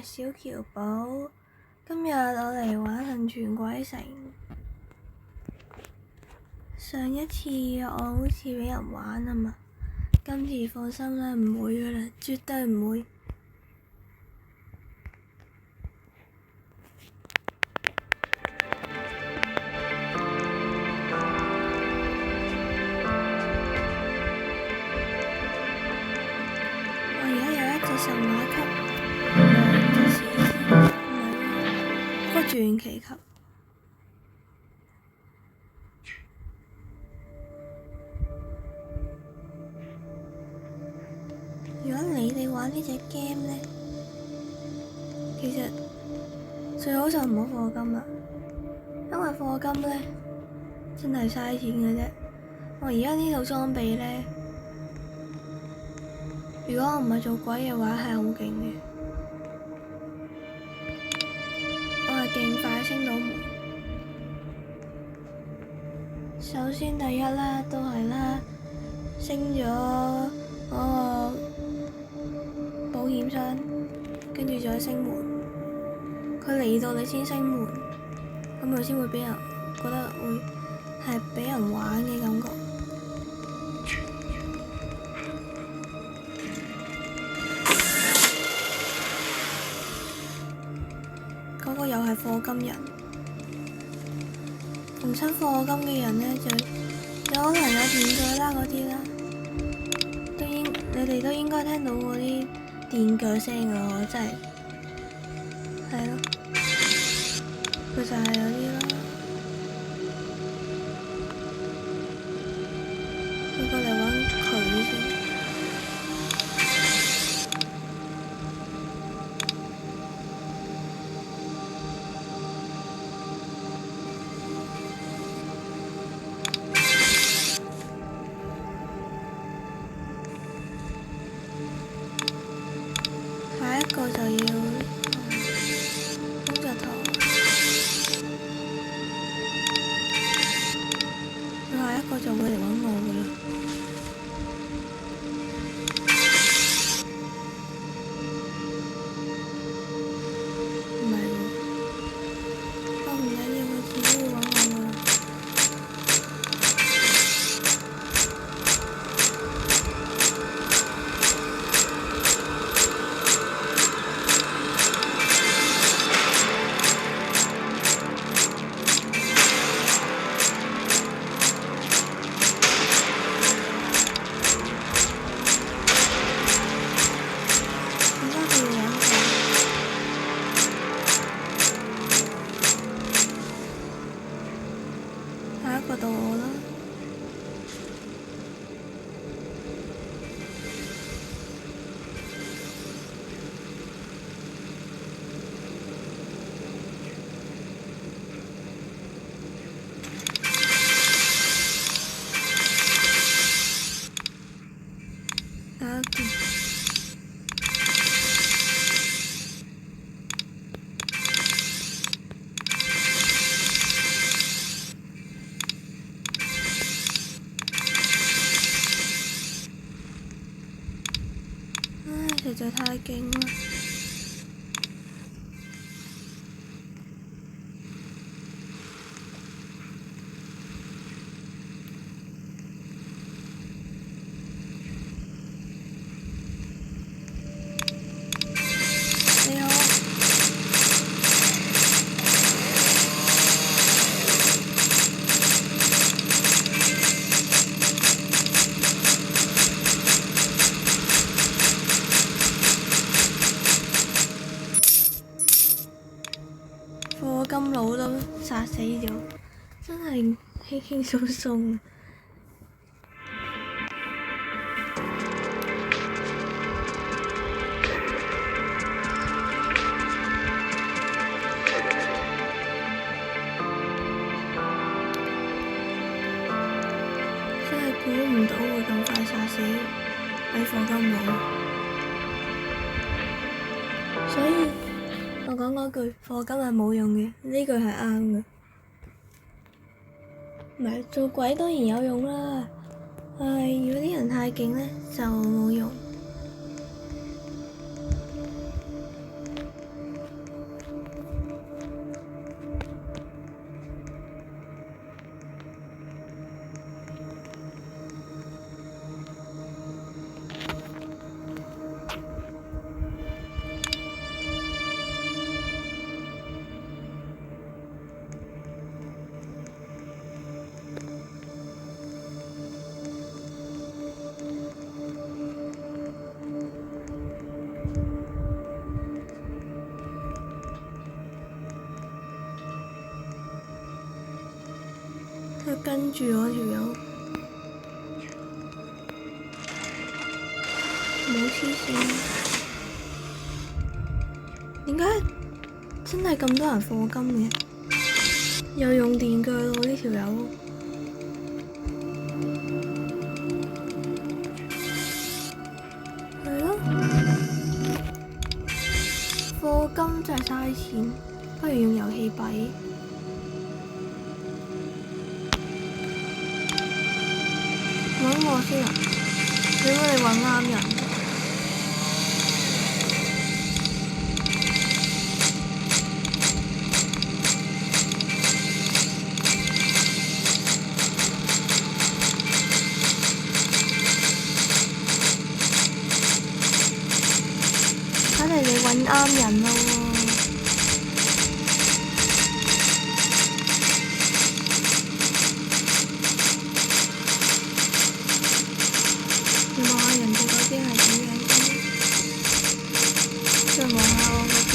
小喬寶，今日我嚟玩幸存鬼城。上一次我好似俾人玩啊嘛，今次放心啦，唔會噶啦，絕對唔會。我而家有一隻神話級，兩隻史詩，唔係喎，個傳奇級。如果你哋玩呢隻 game 呢，其實最好就唔好課金啦，因為課金呢真係嘥錢嘅啫。我而家呢套裝備呢，如果我唔係做鬼嘅話係好勁嘅，我係勁快升到門。首先第一啦，都係啦，升咗嗰個保險箱，跟住再升門。佢嚟到你先升門，咁佢先會俾人覺得會係俾人玩嘅感覺。嗰個又係課金人，逢親課金嘅人呢，就有可能有電鋸啦嗰啲啦，你哋都應該聽到嗰啲電鋸聲噶咯，真係係咯，佢就係有啲啦。佢過嚟揾佢先。下一個就要工作台，下一個就會嚟揾我噶啦。唔係喎，我唔緊要，佢自己會揾我噶啦。下一個到我啦。下一個。實在太勁啦！你好，課金佬都殺死咗，真係輕輕鬆鬆。真係估唔到會咁快殺死位課金佬，所以我講嗰句課金係冇用嘅，呢句係啱嘅。唔係做鬼當然有用啦，但係如果啲人太勁呢，就冇用。跟住我條友，冇黐線，點解真係咁多人課金嘅？又用電鋸咯呢條友，係咯，課金真係嘥錢，不如用遊戲幣。揾我先啊！點解你揾啱人？睇嚟你揾啱人咯喎！你望下人哋嗰邊係點樣先？再望下我嗰邊。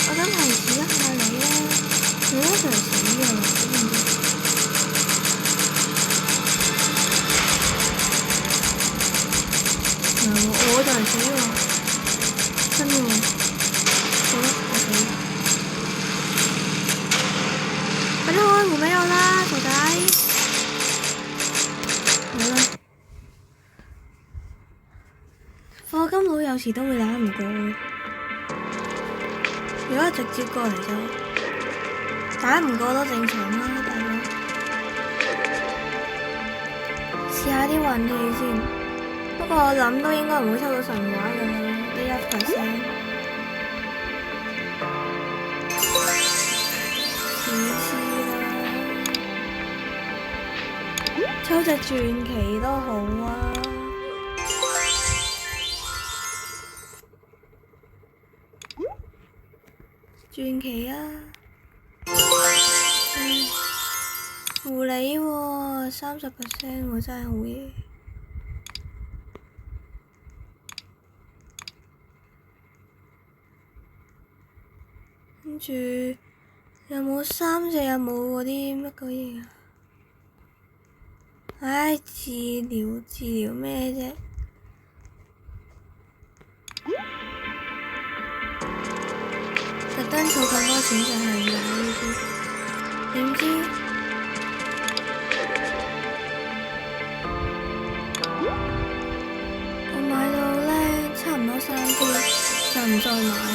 我想提示一下你啦，你一陣死㗎啦，知唔知？我就係死喎，真嘅喎，好啦，我死。快啲開門俾我啦，傻仔！好啦，課金佬有時都會打唔過嘅，如果直接過嚟就打唔過都正常啦，大佬。試下啲運氣先。不過我諗都應該唔會抽到神話㗎啦，得1%。試試啦，抽隻傳奇都好啊。傳奇啊！狐狸喎，30%喎，真係好嘢。跟住有冇3隻？有冇嗰啲乜鬼嘢啊？唉，治療咩啫？特登儲咁多錢就係買呢啲，點知我買到呢差唔多3支，就唔再買啦。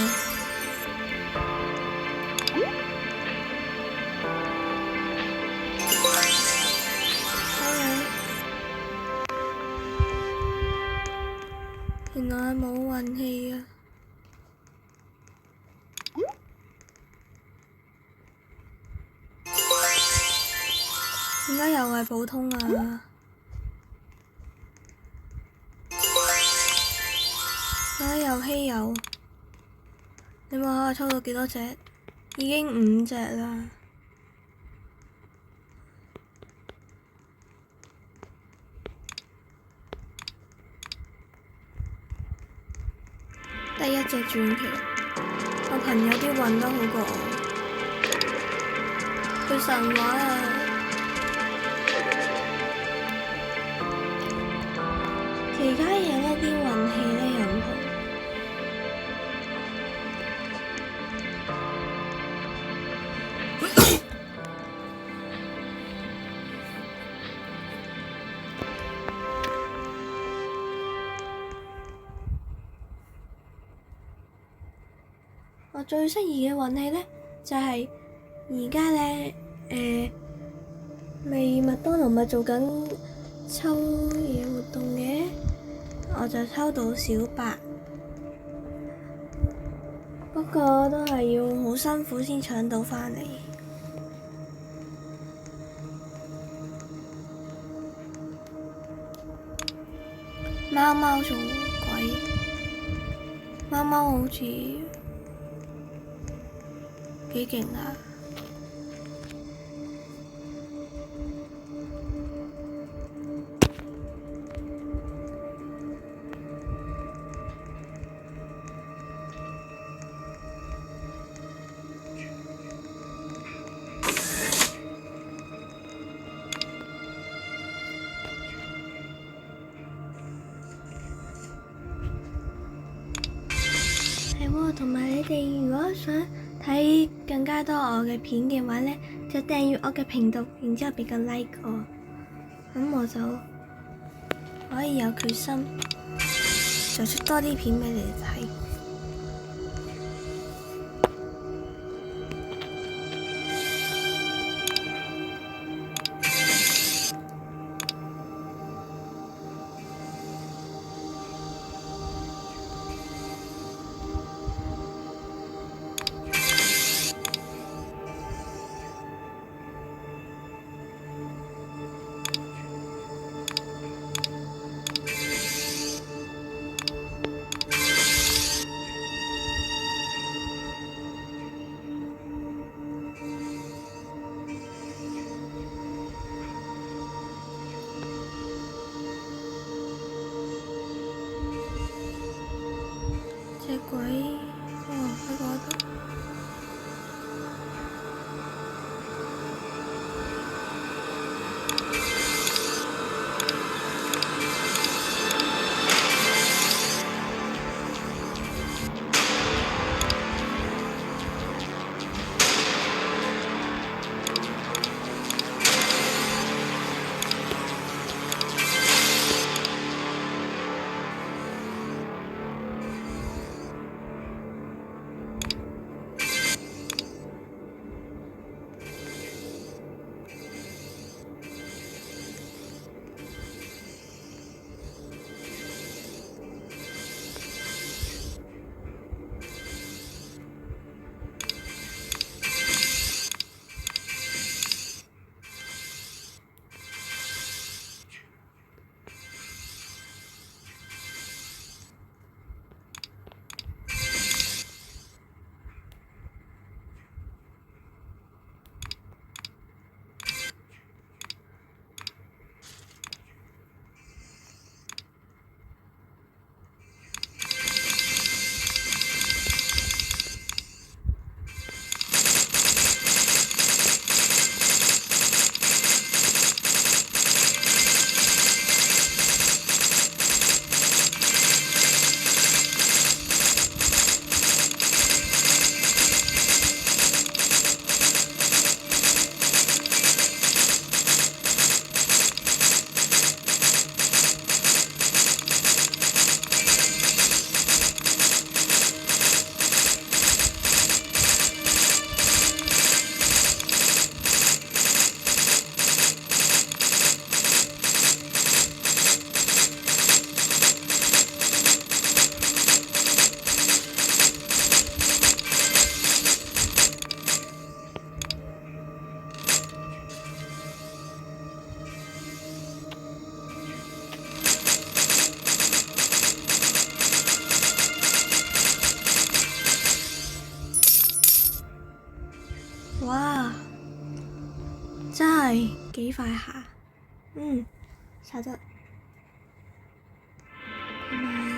原來冇運氣啊！點解又係普通啊？又稀有，你望下我抽到幾多隻？已經5隻啦。得1隻傳奇，我朋友啲運都好過我，佢神話啊！其他嘢呢啲運氣呢又唔同。我最適宜嘅運氣呢，就係而家呢，咪麥當勞咪做緊抽嘢活動嘅，我就抽到小白，不過都係要好辛苦先搶到返嚟。貓貓做鬼，貓貓好似幾勁啊！同埋你哋如果想睇更加多我嘅片嘅話呢，就訂閱我嘅頻道，然之後俾個 like 我，咁我就可以有決心做出多啲片俾你哋睇。隻鬼，喺嗰度。哇，真係幾快下，殺得，同埋